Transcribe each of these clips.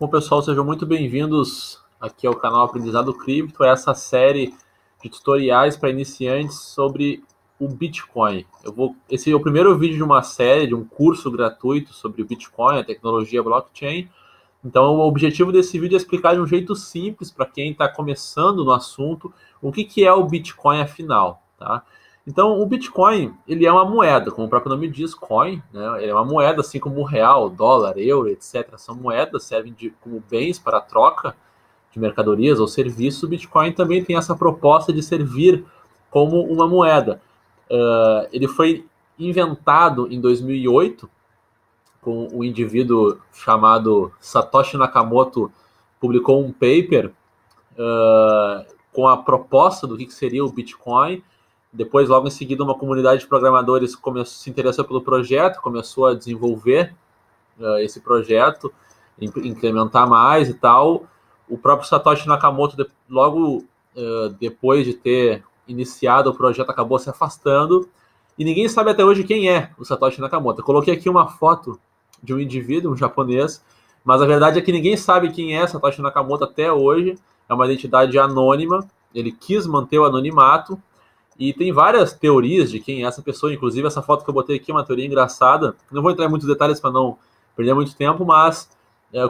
Bom, pessoal, sejam muito bem-vindos aqui ao canal Aprendizado Cripto, essa série de tutoriais para iniciantes sobre o Bitcoin. Esse é o primeiro vídeo de uma série, de um curso gratuito sobre o Bitcoin, a tecnologia blockchain. Então, o objetivo desse vídeo é explicar de um jeito simples para quem está começando no assunto o que é o Bitcoin afinal, tá? Então, o Bitcoin, ele é uma moeda, como o próprio nome diz, coin, né? Ele é uma moeda, assim como o real, dólar, euro, etc. São moedas, servem como bens para a troca de mercadorias ou serviços. O Bitcoin também tem essa proposta de servir como uma moeda. Ele foi inventado em 2008, com um indivíduo chamado Satoshi Nakamoto, publicou um paper com a proposta do que seria o Bitcoin. Depois, logo em seguida, uma comunidade de programadores se interessou pelo projeto, começou a desenvolver esse projeto, incrementar mais e tal. O próprio Satoshi Nakamoto, logo depois de ter iniciado o projeto, acabou se afastando. E ninguém sabe até hoje quem é o Satoshi Nakamoto. Eu coloquei aqui uma foto de um indivíduo, um japonês, mas a verdade é que ninguém sabe quem é Satoshi Nakamoto até hoje. É uma identidade anônima. Ele quis manter o anonimato. E tem várias teorias de quem é essa pessoa, inclusive essa foto que eu botei aqui é uma teoria engraçada. Não vou entrar em muitos detalhes para não perder muito tempo, mas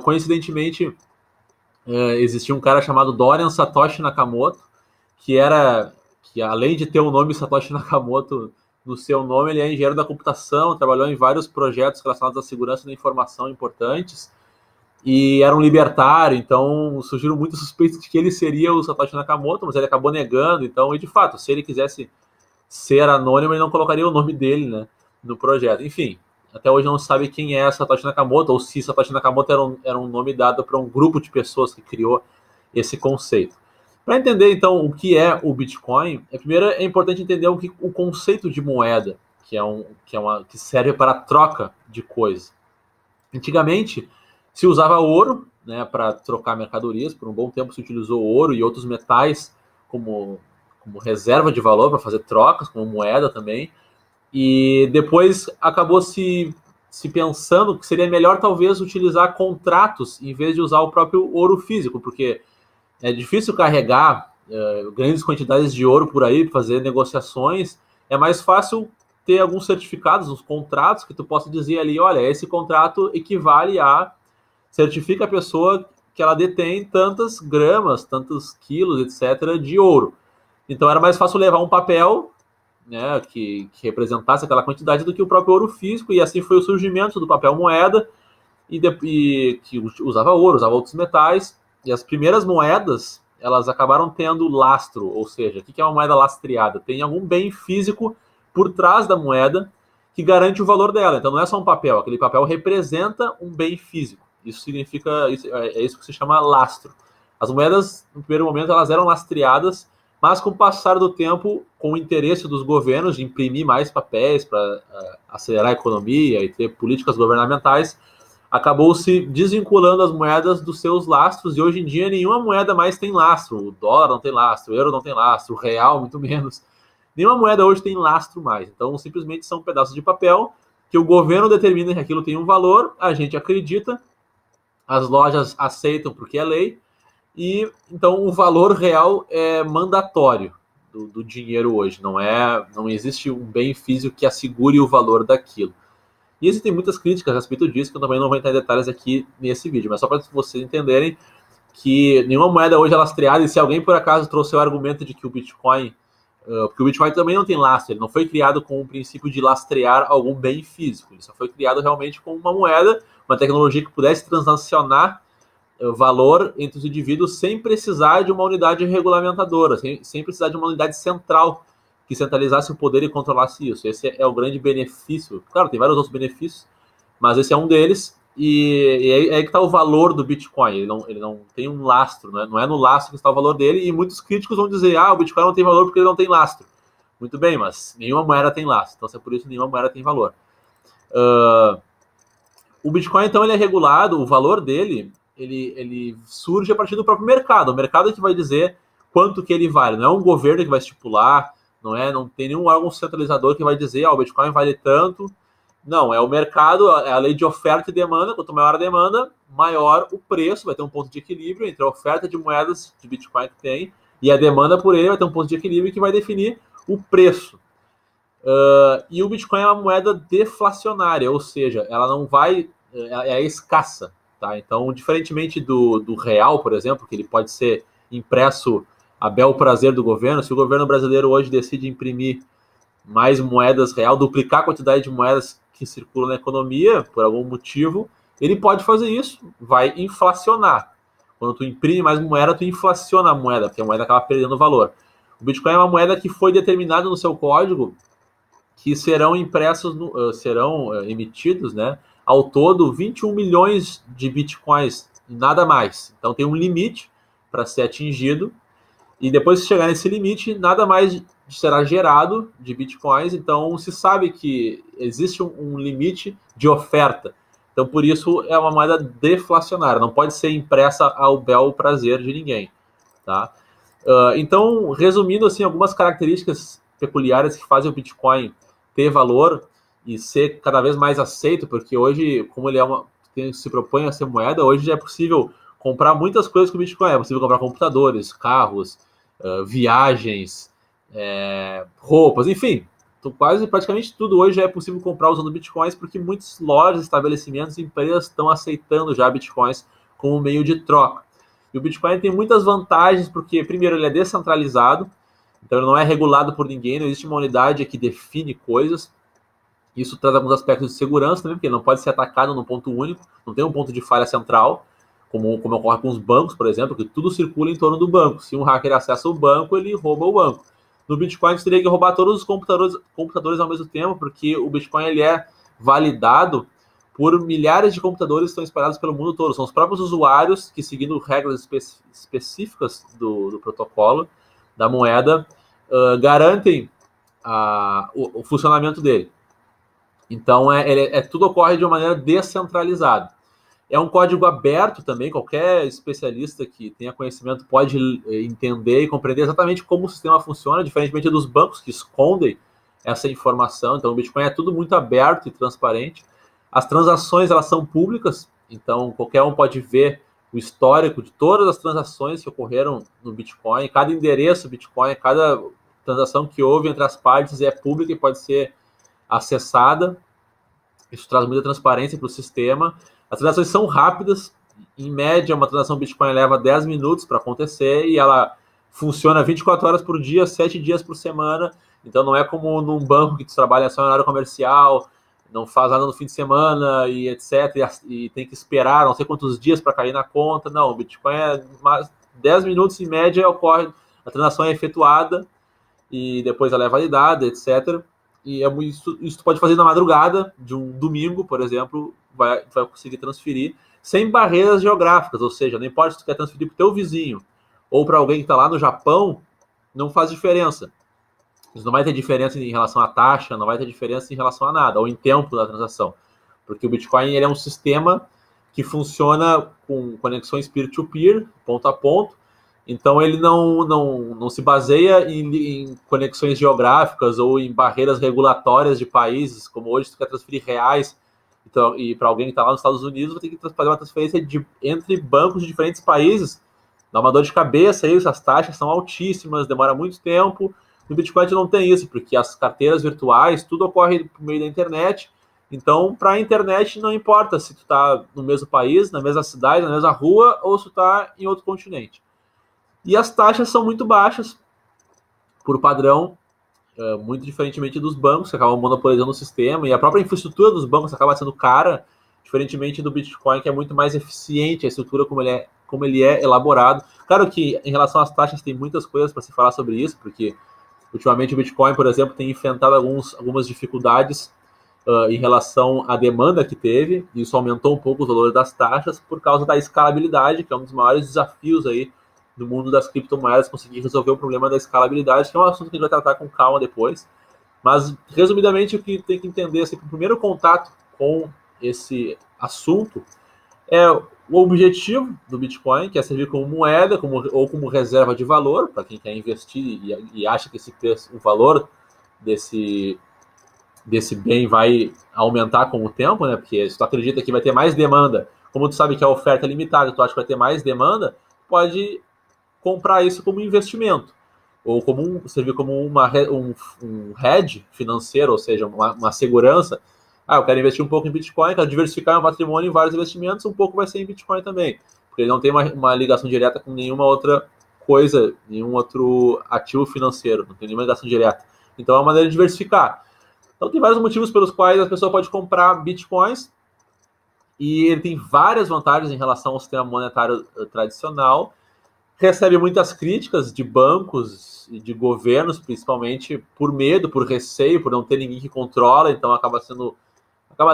coincidentemente existia um cara chamado Dorian Satoshi Nakamoto, que além de ter o nome Satoshi Nakamoto no seu nome, ele é engenheiro da computação, trabalhou em vários projetos relacionados à segurança da informação importantes, e era um libertário, então surgiram muitos suspeitos de que ele seria o Satoshi Nakamoto, mas ele acabou negando. Então, e de fato, se ele quisesse ser anônimo, ele não colocaria o nome dele, né, no projeto. Enfim, até hoje não se sabe quem é Satoshi Nakamoto, ou se Satoshi Nakamoto era um nome dado para um grupo de pessoas que criou esse conceito. Para entender, então, o que é o Bitcoin, primeiro é importante entender o conceito de moeda, que serve para a troca de coisas. Antigamente, se usava ouro, né, para trocar mercadorias. Por um bom tempo se utilizou ouro e outros metais como reserva de valor para fazer trocas, como moeda também. E depois acabou se pensando que seria melhor talvez utilizar contratos em vez de usar o próprio ouro físico, porque é difícil carregar grandes quantidades de ouro por aí para fazer negociações. É mais fácil ter alguns certificados, uns contratos que tu possa dizer ali, olha, esse contrato equivale a certifica a pessoa que ela detém tantas gramas, tantos quilos, etc., de ouro. Então era mais fácil levar um papel, né, que representasse aquela quantidade do que o próprio ouro físico, e assim foi o surgimento do papel moeda, e que usava ouro, usava outros metais, e as primeiras moedas elas acabaram tendo lastro, ou seja, o que é uma moeda lastreada? Tem algum bem físico por trás da moeda que garante o valor dela. Então não é só um papel, aquele papel representa um bem físico. Isso significa, é isso que se chama lastro. As moedas, no primeiro momento, elas eram lastreadas, mas com o passar do tempo, com o interesse dos governos de imprimir mais papéis para acelerar a economia e ter políticas governamentais, acabou se desvinculando as moedas dos seus lastros, e hoje em dia nenhuma moeda mais tem lastro. O dólar não tem lastro, o euro não tem lastro, o real muito menos. Nenhuma moeda hoje tem lastro mais. Então, simplesmente são pedaços de papel que o governo determina que aquilo tem um valor, a gente acredita, as lojas aceitam porque é lei, e então o valor real é mandatório do dinheiro hoje. Não existe um bem físico que assegure o valor daquilo. E existem muitas críticas a respeito disso, que eu também não vou entrar em detalhes aqui nesse vídeo, mas só para vocês entenderem que nenhuma moeda hoje é lastreada, e se alguém por acaso trouxe o argumento de que o Bitcoin, porque o Bitcoin também não tem lastro, ele não foi criado com o princípio de lastrear algum bem físico, ele só foi criado realmente como uma moeda, uma tecnologia que pudesse transacionar valor entre os indivíduos sem precisar de uma unidade regulamentadora, sem precisar de uma unidade central que centralizasse o poder e controlasse isso. Esse é o grande benefício. Claro, tem vários outros benefícios, mas esse é um deles. E é aí que está o valor do Bitcoin. Ele não tem um lastro, né? Não é no lastro que está o valor dele. E muitos críticos vão dizer: o Bitcoin não tem valor porque ele não tem lastro. Muito bem, mas nenhuma moeda tem lastro. Então, se é por isso, nenhuma moeda tem valor. O Bitcoin, então, ele é regulado, o valor dele, ele surge a partir do próprio mercado. O mercado é que vai dizer quanto que ele vale. Não é um governo que vai estipular, não tem nenhum órgão centralizador que vai dizer, o Bitcoin vale tanto, Não, é o mercado, é a lei de oferta e demanda. Quanto maior a demanda, maior o preço, vai ter um ponto de equilíbrio entre a oferta de moedas de Bitcoin que tem e a demanda por ele vai ter um ponto de equilíbrio que vai definir o preço. E o Bitcoin é uma moeda deflacionária, ou seja, ela não vai, é escassa. Tá? Então, diferentemente do real, por exemplo, que ele pode ser impresso a bel prazer do governo, se o governo brasileiro hoje decide imprimir mais moedas real, duplicar a quantidade de moedas que circulam na economia, por algum motivo, ele pode fazer isso, vai inflacionar. Quando tu imprime mais moeda, tu inflaciona a moeda, porque a moeda acaba perdendo valor. O Bitcoin é uma moeda que foi determinada no seu código que serão impressos, serão emitidos, né, ao todo 21 milhões de bitcoins, nada mais. Então tem um limite para ser atingido, e depois que chegar nesse limite, nada mais será gerado de bitcoins. Então se sabe que existe um limite de oferta. Então por isso é uma moeda deflacionária, não pode ser impressa ao bel prazer de ninguém, tá? Então, resumindo assim, algumas características peculiares que fazem o Bitcoin ter valor e ser cada vez mais aceito, porque hoje, como ele se propõe a ser moeda, hoje já é possível comprar muitas coisas com o Bitcoin. É possível comprar computadores, carros, viagens, roupas, enfim. Praticamente tudo hoje já é possível comprar usando Bitcoins, porque muitas lojas, estabelecimentos e empresas estão aceitando já Bitcoins como meio de troca. E o Bitcoin tem muitas vantagens, porque, primeiro, ele é descentralizado, então ele não é regulado por ninguém, não existe uma unidade que define coisas. Isso traz alguns aspectos de segurança também, porque ele não pode ser atacado num ponto único, não tem um ponto de falha central, como ocorre com os bancos, por exemplo, que tudo circula em torno do banco. Se um hacker acessa o banco, ele rouba o banco. No Bitcoin, você teria que roubar todos os computadores ao mesmo tempo, porque o Bitcoin ele é validado por milhares de computadores que estão espalhados pelo mundo todo. São os próprios usuários que, seguindo regras específicas do protocolo da moeda, garantem o funcionamento dele. Então, tudo ocorre de uma maneira descentralizada. É um código aberto também, qualquer especialista que tenha conhecimento pode entender e compreender exatamente como o sistema funciona, diferentemente dos bancos que escondem essa informação. Então, o Bitcoin é tudo muito aberto e transparente. As transações, elas são públicas, então qualquer um pode ver o histórico de todas as transações que ocorreram no Bitcoin, cada endereço Bitcoin, cada transação que houve entre as partes é pública e pode ser acessada. Isso traz muita transparência para o sistema. As transações são rápidas. Em média, uma transação Bitcoin leva 10 minutos para acontecer e ela funciona 24 horas por dia, 7 dias por semana. Então não é como num banco que tu trabalha só em horário comercial, não faz nada no fim de semana e etc. E tem que esperar não sei quantos dias para cair na conta. Não, o Bitcoin é 10 minutos em média ocorre, a transação é efetuada e depois ela é validada, etc. E isso tu pode fazer na madrugada de um domingo, por exemplo, vai conseguir transferir sem barreiras geográficas, ou seja, não importa se tu quer transferir para o teu vizinho ou para alguém que está lá no Japão, não faz diferença. Isso não vai ter diferença em relação à taxa, não vai ter diferença em relação a nada, ou em tempo da transação. Porque o Bitcoin ele é um sistema que funciona com conexões peer-to-peer, ponto a ponto, então ele não se baseia em conexões geográficas ou em barreiras regulatórias de países, como hoje você quer transferir reais então, e para alguém que está lá nos Estados Unidos, vai ter que fazer uma transferência entre bancos de diferentes países. Dá uma dor de cabeça aí, as taxas são altíssimas, demora muito tempo. No Bitcoin não tem isso, porque as carteiras virtuais, tudo ocorre por meio da internet. Então, para a internet, não importa se tu está no mesmo país, na mesma cidade, na mesma rua, ou se tu está em outro continente. E as taxas são muito baixas, por padrão, muito diferentemente dos bancos, que acabam monopolizando o sistema, e a própria infraestrutura dos bancos acaba sendo cara, diferentemente do Bitcoin, que é muito mais eficiente a estrutura como ele é elaborado. Claro que, em relação às taxas, tem muitas coisas para se falar sobre isso, porque ultimamente o Bitcoin, por exemplo, tem enfrentado algumas dificuldades em relação à demanda que teve, e isso aumentou um pouco o valor das taxas por causa da escalabilidade, que é um dos maiores desafios aí no mundo das criptomoedas, conseguir resolver o problema da escalabilidade, que é um assunto que a gente vai tratar com calma depois. Mas, resumidamente, o que tem que entender, assim, o primeiro contato com esse assunto é o objetivo do Bitcoin, que é servir como moeda ou como reserva de valor, para quem quer investir e acha que o valor desse desse bem vai aumentar com o tempo, né? Porque se tu acredita que vai ter mais demanda, como tu sabe que a oferta é limitada, tu acha que vai ter mais demanda, pode comprar isso como investimento ou como servir como um hedge financeiro, ou seja, uma segurança. Eu quero investir um pouco em Bitcoin, quero diversificar meu patrimônio em vários investimentos, um pouco vai ser em Bitcoin também, porque ele não tem uma ligação direta com nenhuma outra coisa, nenhum outro ativo financeiro, não tem nenhuma ligação direta. Então é uma maneira de diversificar. Então tem vários motivos pelos quais a pessoa pode comprar Bitcoins, e ele tem várias vantagens em relação ao sistema monetário tradicional. Recebe muitas críticas de bancos e de governos, principalmente por medo, por receio, por não ter ninguém que controla, então acaba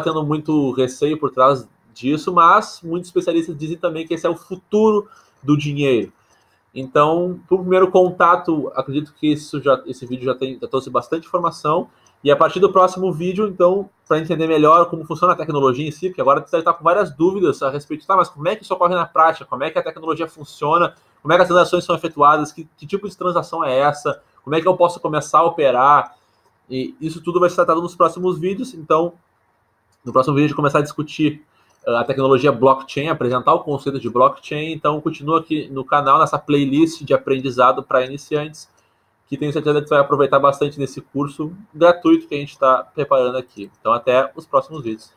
tendo muito receio por trás disso, mas muitos especialistas dizem também que esse é o futuro do dinheiro. Então, para o primeiro contato, acredito que esse vídeo já trouxe bastante informação. E a partir do próximo vídeo, então, para entender melhor como funciona a tecnologia em si, porque agora você está com várias dúvidas a respeito, tá, mas como é que isso ocorre na prática? Como é que a tecnologia funciona? Como é que as transações são efetuadas? Que tipo de transação é essa? Como é que eu posso começar a operar? E isso tudo vai ser tratado nos próximos vídeos. Então, no próximo vídeo, a gente começar a discutir a tecnologia blockchain, apresentar o conceito de blockchain. Então, continua aqui no canal, nessa playlist de aprendizado para iniciantes, que tenho certeza que você vai aproveitar bastante nesse curso gratuito que a gente está preparando aqui. Então, até os próximos vídeos.